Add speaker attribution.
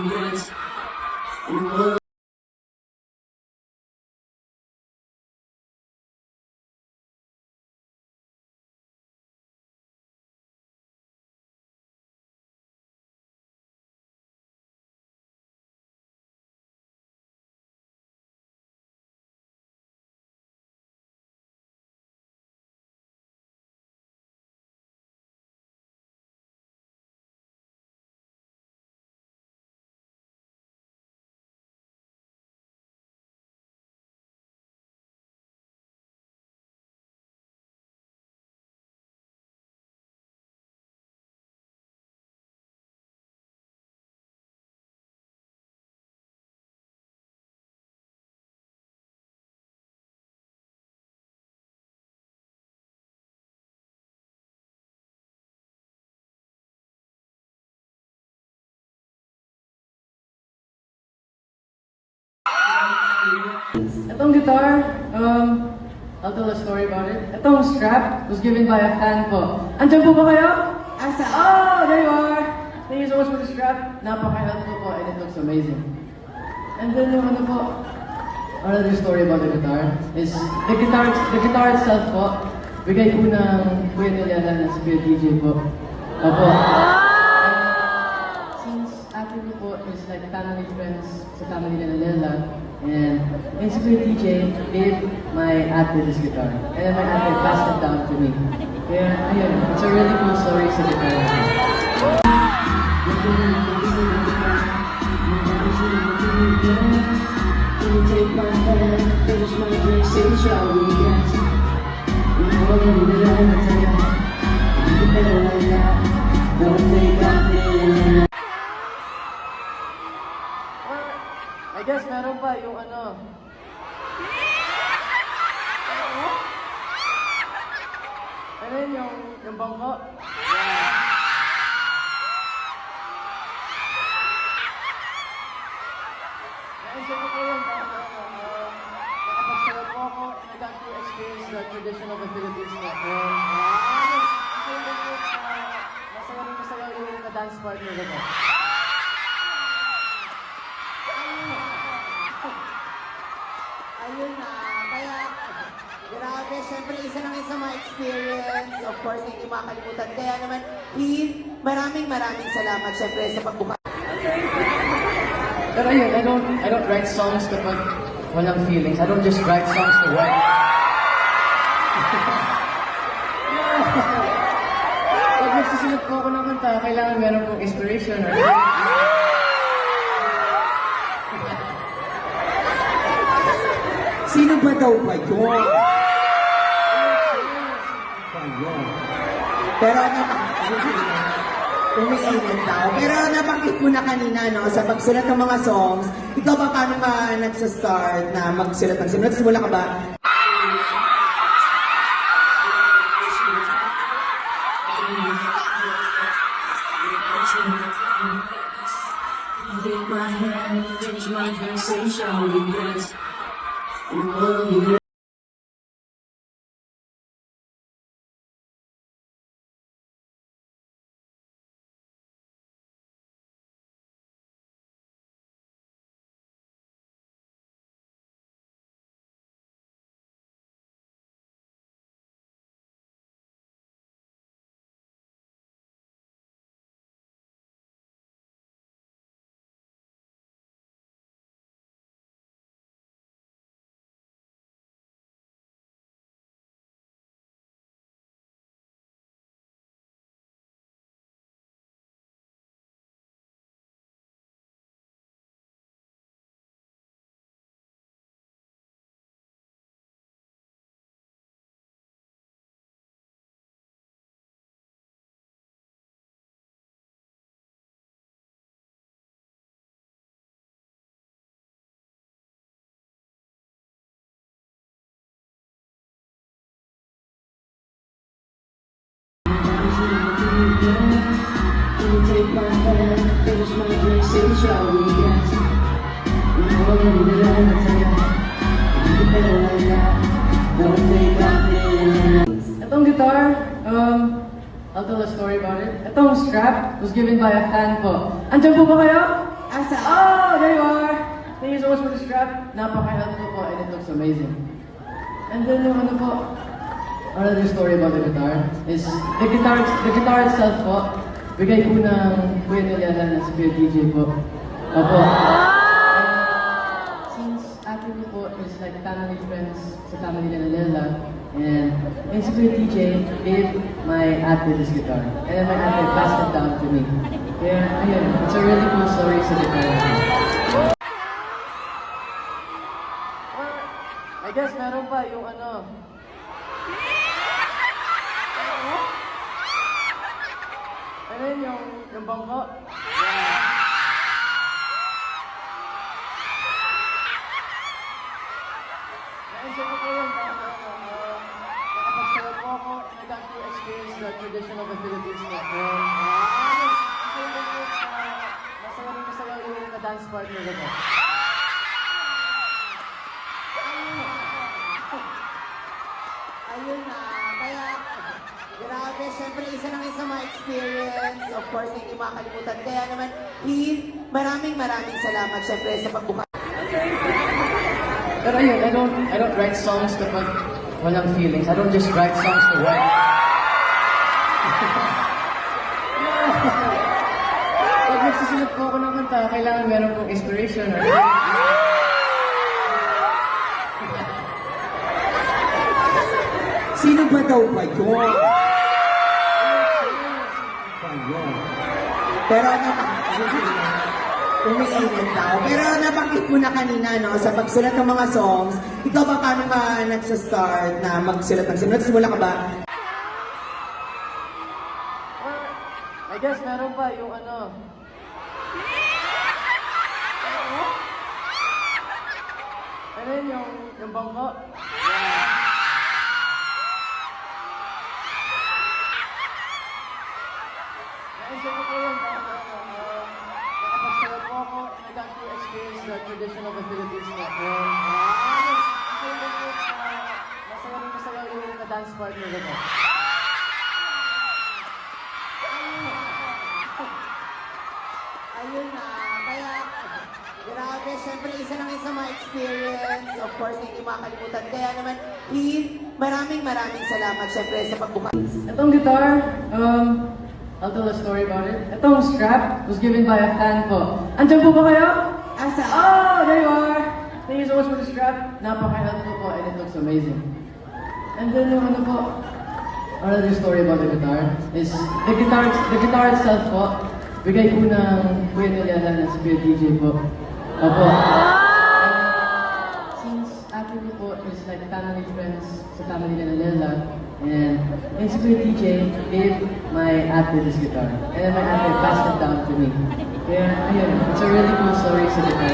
Speaker 1: regrets.
Speaker 2: Itong guitar, I'll tell a story about it. Itong strap was given by a fan po. Andiyan po ba kayo?
Speaker 3: Asa?
Speaker 2: Oh, there you are! Thank you so much for the strap. Napaka-helpful po and it looks amazing. And then yung ano po, another story about the guitar is the guitar itself po, bigay po ng Kuya Nilala na si Kuya DJ po. Opo. Since ate ko po is like family friends sa family nila Nilala, and si Kuya DJ gave my ate this guitar. And then my ate passed it down to me. Kaya, ayun, it's a really cool story sa guitar.
Speaker 1: Take my hand, finish my drink, say shall we dance? You better like that. Don't think I'm feeling.
Speaker 2: I guess meron pa yung ano. Ano yun yung bangko? Na-enjoy ko po yun. Nakapagsayaw po ako and I got to experience the tradition of the Philippines po. Masaya rin yung dance partner ko po.
Speaker 3: Ayun na. Kaya, grabe, syempre isa lang isa ma-experience. Of course, hindi makalimutan. Kaya naman, Pete, maraming salamat syempre sa pagbuka.
Speaker 2: Pero yun, I don't write songs kapag walang feelings. I don't just write songs to write. Pag nagsusulat po ako ng kanta, kailangan meron pong inspiration or
Speaker 3: Sino ba daw ba yun? Pero umiilan daw. Pero nabanggit ko na kanina, no, sa pagsulat ng mga songs, ikaw ba paano ka nagsa-start na magsulat ng songs? Simula ka ba?
Speaker 1: Take my hand, finish my drink, say shall we dance? You take my hand, finish my drink, say shall we dance? You better like that. Don't think I'm feeling.
Speaker 2: Itong guitar, I'll tell a story about it. Itong strap was given by a fan po. Andiyan po ba kayo?
Speaker 3: Asa?
Speaker 2: Oh, there you are! Thank you so much for the strap. Napaka-helpful po and it looks amazing. And then yung ano po, another story about the guitar is the guitar itself po, bigay po ng Kuya Nilala na si Kuya DJ po. Opo. Since ate niyo po is like family friends sa family ni Nilala, and si Kuya DJ gave my ate this guitar. And then my ate passed it down to me. Kaya, ayun, it's a really cool story sa guitar. I guess meron pa yung ano. Ano yun yung bangko? Na-enjoy ko po yun. Nakapagsayaw po ako and I got to experience the tradition of the Philippines na. Masaya rin masayaw yung na-dance partner ko.
Speaker 3: Ayun na. Kaya, grabe, syempre, isa lang sa mga experience. Of course, hindi makakalimutan. Kaya naman, Pete, maraming salamat, syempre, sa pagbuka.
Speaker 2: Pero ayun, I don't write songs kapag walang feelings. I don't just write songs to write. Pag nagsusulat po ako ng kanta, kailangan meron pong inspiration or
Speaker 3: Sino ba daw ba yun? Pero umiinit daw. Pero nabanggit mo na kanina, no, sa pagsulat ng mga songs, ikaw ba paano ka nagsa-start na magsulat ng songs? Nagsimula ka ba?
Speaker 2: I guess meron pa yung ano. Ano yun yung bangko? Na-enjoy ko po yun. Nakapagsayaw po ako and I got to experience the tradition of the Philippines na. Masaya rin masayaw yung na-dance partner ko.
Speaker 3: Ayun na. Kaya, grabe, syempre, isa lang sa mga experience. Of course, hindi makakalimutan. Kaya naman, Pete, maraming salamat, syempre, sa pagbuka.
Speaker 2: Itong guitar, I'll tell a story about it. Itong strap was given by a fan po. Andiyan po ba kayo?
Speaker 3: Asa?
Speaker 2: Oh, there you are! Thank you so much for the strap. Napaka-helpful po and it looks amazing. And then yung ano po, another story about the guitar is the guitar itself po, bigay po ng Kuya Nilala na si Kuya DJ po. Opo. Since ate niyo po is like family friends sa family ni Nilala, and si Kuya DJ gave my ate this guitar. And then my ate passed it down to me. Kaya, ayun, it's a really cool story sa guitar.